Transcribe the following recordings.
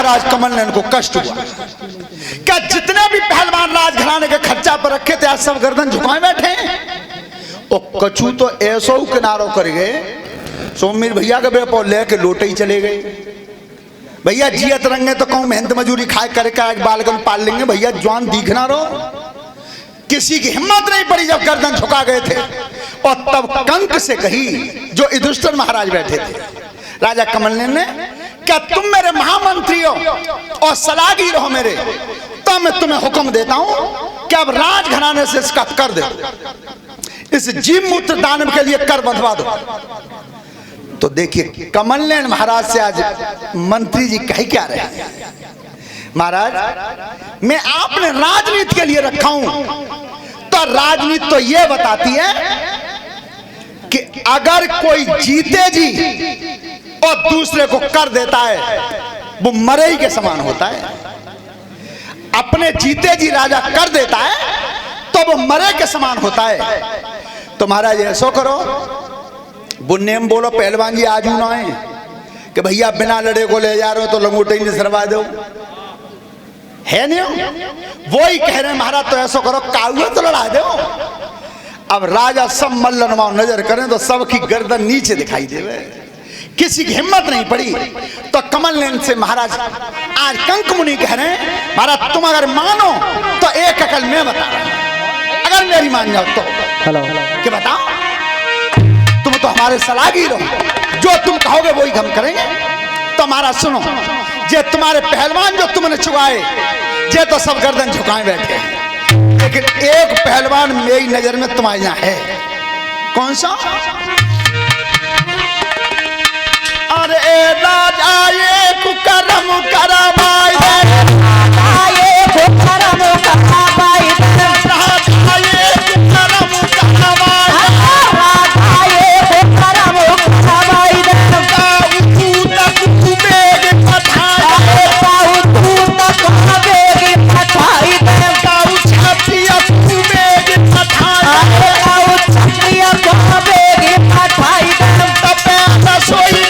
महाराज कमल नयन को कष्ट हुआ। क्या जितने भी पहलवान राजघराने के खर्चा पर रखे थे आज सब गर्दन झुकाए बैठे। और कछु तो ऐसो किनारों कर गए, सोमवीर भैया के बेपो लेके लोटे ही चले गए। भैया जियत रंगे तो कहूं मेहनत मजूरी खाए करके एक बालगन पाल लेंगे, भैया जवान दिखना रहो। किसी की हिम्मत नहीं पड़ी जब गर्दन झुका गए थे। और तब कंक से कही जो युधिष्ठिर महाराज बैठे थे, राजा कमल नयन ने, क्या तुम मेरे महामंत्री हो और सलाहगी रहो मेरे, तो मैं तुम्हें हुक्म देता हूं कि अब राजघराने से इसका कर दे, इस जीव मूत्र दानव के लिए कर बंधवा दो। तो देखिए कमल नयन महाराज से आज मंत्री जी कह क्या रहे हैं, महाराज मैं आपने राजनीति के लिए रखा हूं, तो राजनीति तो यह बताती है कि अगर कोई जीते जी और दूसरे को कर देता है वो मरे ही के समान होता है। अपने जीते जी राजा कर देता है तो वो मरे के समान होता है। तो महाराज ऐसा करो, बुन्ने में बोलो पहलवान जी आजू ना है कि भैया बिना लड़े को ले जा रहे हो तो लंगोटे ही निसरवा दो, है नहीं? वो ही कह रहे हैं महाराज तो ऐसा करो काउआ तो लड़ा दो। अब राजा सब मल्लनवा नजर करें तो सबकी गर्दन नीचे दिखाई देवे, किसी की हिम्मत नहीं पड़ी। तो कमल नयन से महाराज आज कंक मुनि कह रहे हैं, महाराज तुम अगर मानो तो एक अकल मैं बता रहा हूं, अगर मेरी मान जाओ तो कि बताओ, तुम तो हमारे सलाहगी रहो, जो तुम कहोगे वही हम करेंगे। तो महाराज सुनो, जे तुम्हारे पहलवान जो तुमने चुकाए जे तो सब गर्दन झुकाए बैठे हैं, लेकिन एक पहलवान मेरी नजर में तुम्हारे यहाँ है। कौन सा? अरे राजा ये कुकरम करवाई दे, ये कुकरम करवाई दे, राजा ये कुकरम करवाई दे, राजा ये कुकरम करवाई दे, काऊ तक बेग पठाई दे, काऊ तक बेग पठाई दे, काऊ छतिया बेग पठाई दे, काऊ छतिया बेग पठाई दे, तबे रसोई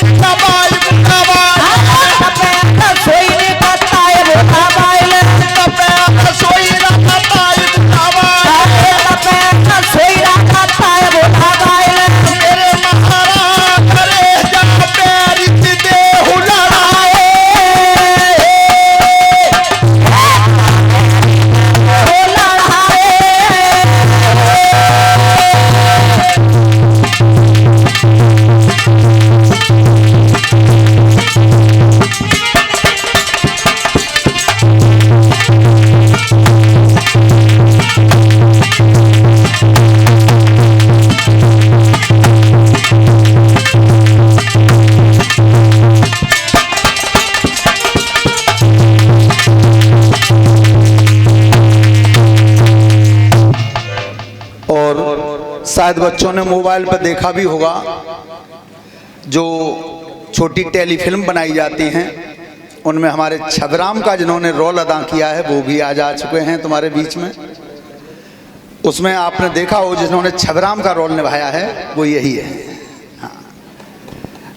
शायद बच्चों ने मोबाइल पर देखा भी होगा, जो छोटी टेलीफिल्म बनाई जाती हैं उनमें हमारे छबराम का जिन्होंने रोल अदा किया है वो भी आज आ चुके हैं तुम्हारे बीच में। उसमें आपने देखा हो जिन्होंने छबराम का रोल निभाया है वो यही है। हाँ,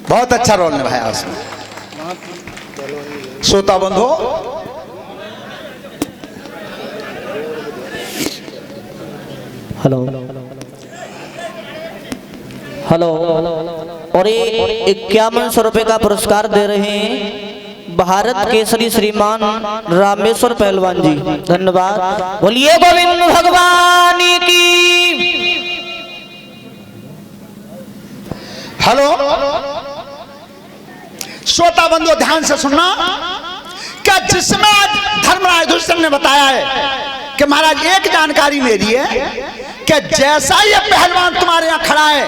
बहुत अच्छा रोल निभाया उसमें। श्रोता बंधो, हेलो हेलो, और ये 5100 रुपए का पुरस्कार दे रहे हैं भारत केसरी श्रीमान रामेश्वर पहलवान जी, धन्यवाद। बोलिए गोविंद भगवान की। हेलो श्रोता बंधु ध्यान से सुनना, क्या जिसमें धर्मराज युधिष्ठिर ने बताया है कि महाराज एक जानकारी मेरी है कि जैसा ये पहलवान तुम्हारे यहाँ खड़ा है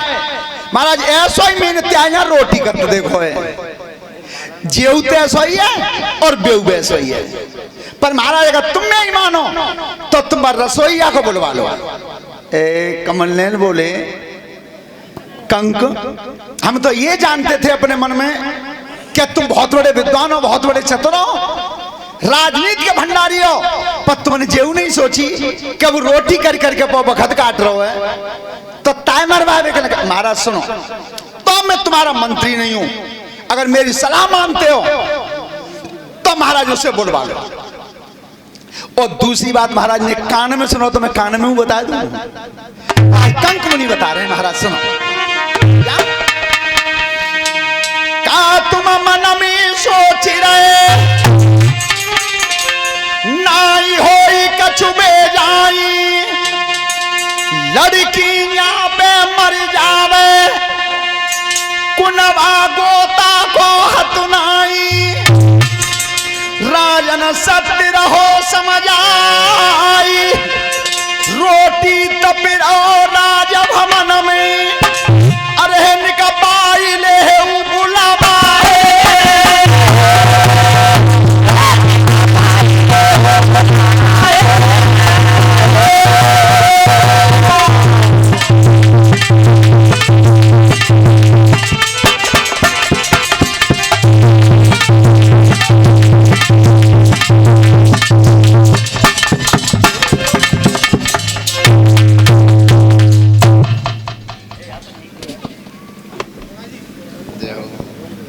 महाराज ऐसा ही मैंने त्याया रोटी करते देखो है, जेऊ तो ऐसा ही है और बेऊ भी ऐसा ही है। पर महाराज अगर तुम नहीं मानो तो तुम रसोईया को बुलवा लो। कमल नयन बोले, कंक हम तो ये जानते थे अपने मन में कि तुम बहुत बड़े विद्वान हो, बहुत बड़े चतुर हो, राजनीति के भंडारी हो, पर तुमने जेऊ नहीं सोची कि वो रोटी कर करके बखत काट रहे हो है तो टाइमर वाले के। महाराज सुनो, तो मैं तुम्हारा मंत्री नहीं हूं, अगर मेरी सलाह मानते हो तो महाराज उससे बुलवा लो। और दूसरी बात महाराज ने कान में सुनो तो मैं कान में बता दूं। कंक मुनि बता रहे हैं महाराज, सुनो क्या? का तुम मन में सोच रहे नाई होई कछु बेजाई, लड़की यहाँ पे मर जावे कुनवा गोता को हतुनाई, राजन सत्य रहो समझ आई, रोटी तपिरो